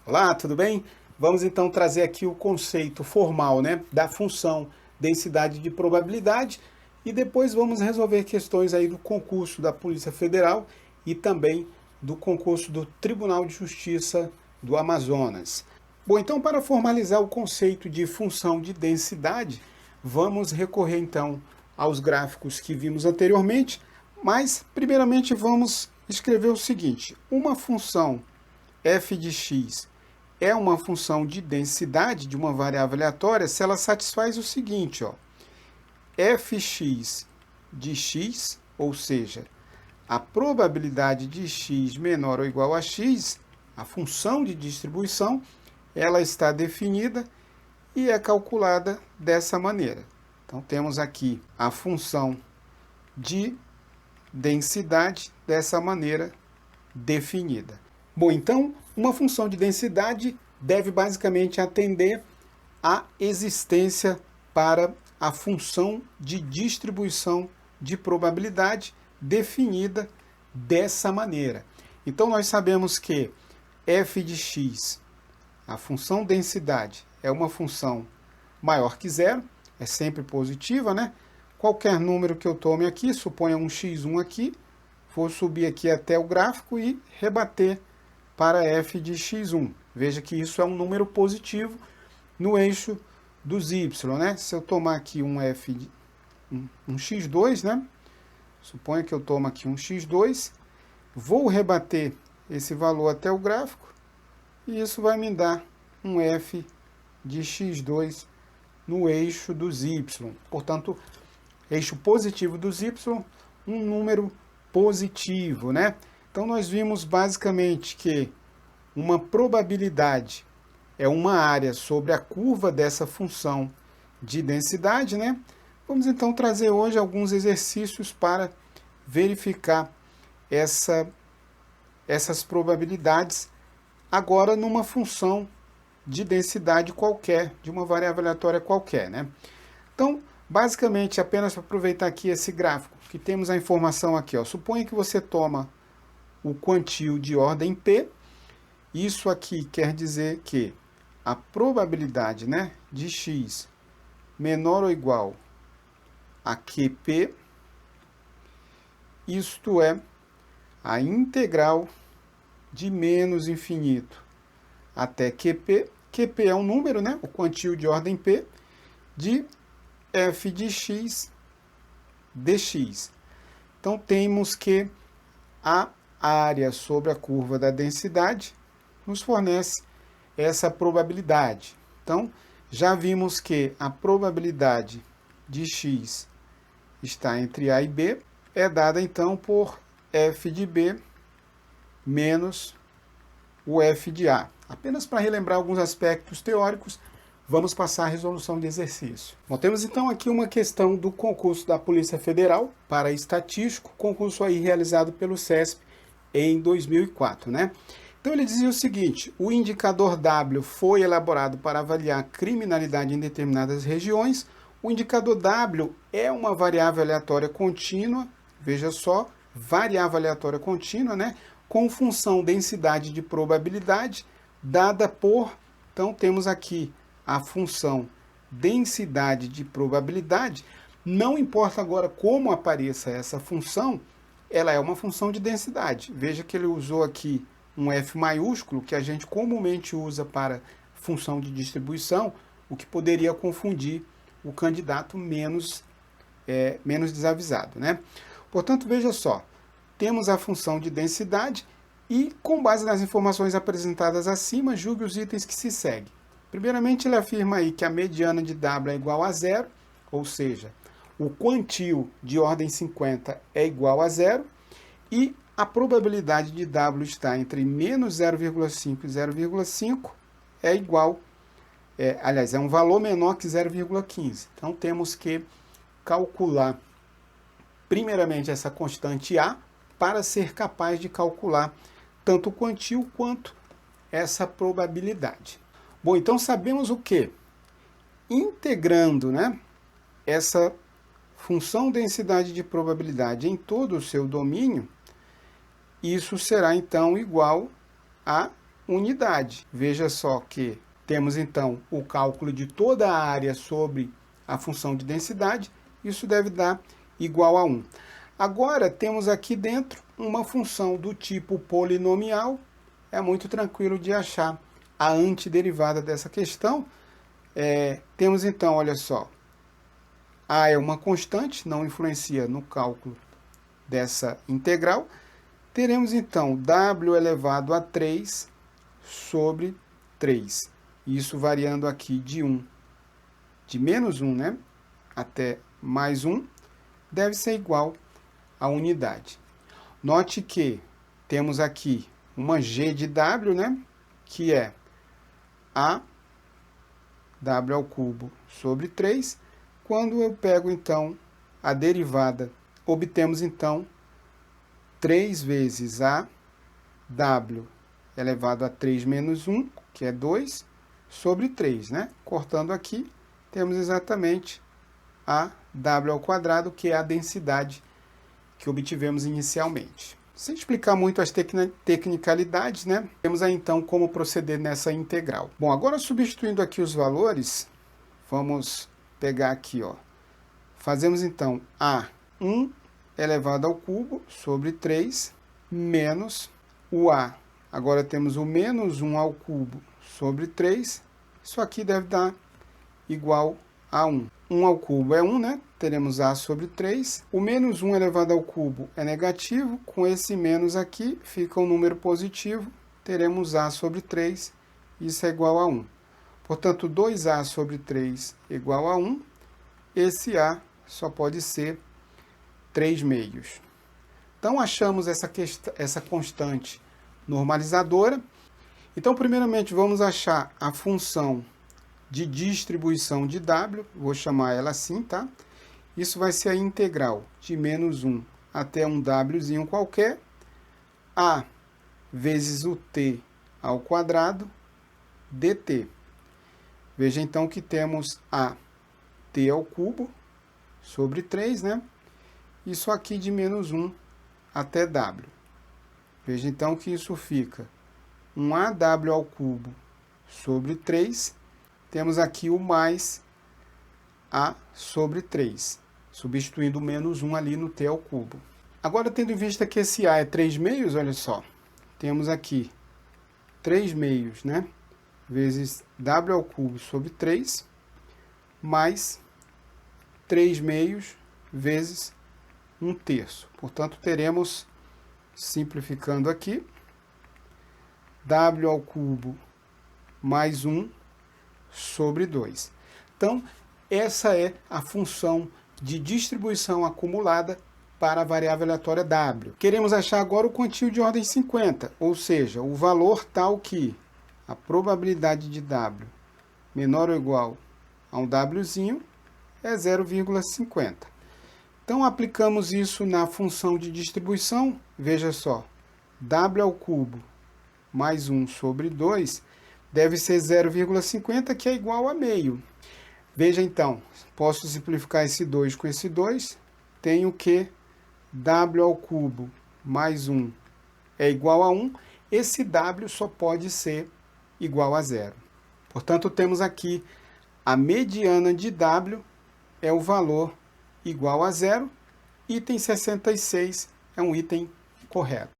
Olá, tudo bem? Vamos então trazer aqui o conceito formal, da função densidade de probabilidade e depois vamos resolver questões aí do concurso da Polícia Federal e também do concurso do Tribunal de Justiça do Amazonas. Bom, então para formalizar o conceito de função de densidade, vamos recorrer então aos gráficos que vimos anteriormente, mas primeiramente vamos escrever o seguinte: uma função f de x é uma função de densidade de uma variável aleatória se ela satisfaz o seguinte, ó, fx de x, ou seja, a probabilidade de x menor ou igual a x, a função de distribuição, ela está definida e é calculada dessa maneira. Então, temos aqui a função de densidade dessa maneira definida. Bom, então, uma função de densidade deve basicamente atender à existência para a função de distribuição de probabilidade definida dessa maneira. Então, nós sabemos que f de x, a função densidade, é uma função maior que zero, é sempre positiva, né? Qualquer número que eu tome aqui, suponha um x1 aqui, vou subir aqui até o gráfico e rebater para f de x1. Veja que isso é um número positivo no eixo dos y, né? Se eu tomar aqui um x2, né? Suponha que eu tomo aqui um x2, vou rebater esse valor até o gráfico e isso vai me dar um f de x2 no eixo dos y. Portanto, eixo positivo dos y, um número positivo, né? Então, nós vimos basicamente que uma probabilidade é uma área sobre a curva dessa função de densidade, né? Vamos então trazer hoje alguns exercícios para verificar essas probabilidades agora numa função de densidade qualquer, de uma variável aleatória qualquer, né? Então, basicamente, apenas para aproveitar aqui esse gráfico, que temos a informação aqui, ó. Suponha que você toma o quantio de ordem P. Isso aqui quer dizer que a probabilidade, né, de x menor ou igual a QP, isto é, a integral de menos infinito até QP. QP é um número, né, o quantio de ordem P, de f de x dx. Então, temos que a área sobre a curva da densidade nos fornece essa probabilidade. Então, já vimos que a probabilidade de x está entre A e B, é dada então por f de B menos o f de A. Apenas para relembrar alguns aspectos teóricos, vamos passar a resolução de exercício. Bom, temos então aqui uma questão do concurso da Polícia Federal para estatístico, concurso aí realizado pelo CESP em 2004, né? Então ele dizia o seguinte: o indicador W foi elaborado para avaliar a criminalidade em determinadas regiões. O indicador W é uma variável aleatória contínua, veja só, variável aleatória contínua, né? Com função densidade de probabilidade dada por, então temos aqui a função densidade de probabilidade. Não importa agora como apareça essa função, ela é uma função de densidade. Veja que ele usou aqui um F maiúsculo, que a gente comumente usa para função de distribuição, o que poderia confundir o candidato menos desavisado, né? Portanto, veja só, temos a função de densidade e, com base nas informações apresentadas acima, julgue os itens que se seguem. Primeiramente, ele afirma aí que a mediana de W é igual a zero, ou seja, o quantio de ordem 50 é igual a zero, e a probabilidade de W estar entre menos 0,5 e 0,5 é igual, aliás, é um valor menor que 0,15. Então, temos que calcular, primeiramente, essa constante A, para ser capaz de calcular tanto o quantio quanto essa probabilidade. Bom, então sabemos o quê? Integrando, né, essa função densidade de probabilidade em todo o seu domínio, isso será então igual a unidade. Veja só que temos então o cálculo de toda a área sobre a função de densidade. Isso deve dar igual a 1. Agora temos aqui dentro uma função do tipo polinomial. É muito tranquilo de achar a antiderivada dessa questão. Temos então, olha só, a é uma constante, não influencia no cálculo dessa integral. Teremos então w elevado a 3 sobre 3. Isso variando aqui de menos 1, né, até mais 1, deve ser igual a unidade. Note que temos aqui uma g de w, né, que é a w ao cubo sobre 3. Quando eu pego, então, a derivada, obtemos, então, 3 vezes a w elevado a 3 menos 1, que é 2, sobre 3, né? Cortando aqui, temos exatamente a w ao quadrado, que é a densidade que obtivemos inicialmente. Sem explicar muito as tecnicalidades, né? Temos aí, então, como proceder nessa integral. Bom, agora substituindo aqui os valores, vamos pegar aqui, ó. Fazemos, então, a 1 elevado ao cubo sobre 3 menos o a. Agora temos o menos 1 ao cubo sobre 3. Isso aqui deve dar igual a 1. 1 ao cubo é 1, né? Teremos a sobre 3. O menos 1 elevado ao cubo é negativo. Com esse menos aqui, fica um número positivo. Teremos a sobre 3. Isso é igual a 1. Portanto, 2a sobre 3 igual a 1. Esse a só pode ser 3 meios. Então, achamos essa constante normalizadora. Então, primeiramente, vamos achar a função de distribuição de w. Vou chamar ela assim, tá? Isso vai ser a integral de menos 1 até um wzinho qualquer, a vezes o t ao quadrado dt. Veja, então, que temos a t ao cubo sobre 3, né? Isso aqui de menos 1 até w. Veja, então, que isso fica um AW ao cubo sobre 3. Temos aqui o mais a sobre 3, substituindo o menos 1 ali no t ao cubo. Agora, tendo em vista que esse a é 3 meios, olha só, temos aqui 3 meios, né? Vezes w ao cubo sobre 3, mais 3 meios vezes 1/3. Portanto, teremos, simplificando aqui, w ao cubo mais 1 sobre 2. Então, essa é a função de distribuição acumulada para a variável aleatória w. Queremos achar agora o quantio de ordem 50, ou seja, o valor tal que a probabilidade de w menor ou igual a um wzinho é 0,50. Então, aplicamos isso na função de distribuição. Veja só, w ao cubo mais 1 sobre 2 deve ser 0,50, que é igual a meio. Veja, então, posso simplificar esse 2 com esse 2. Tenho que w ao cubo mais 1 é igual a 1. Esse w só pode ser igual a 0. Portanto, temos aqui a mediana de w é o valor igual a 0. Item 66 é um item correto.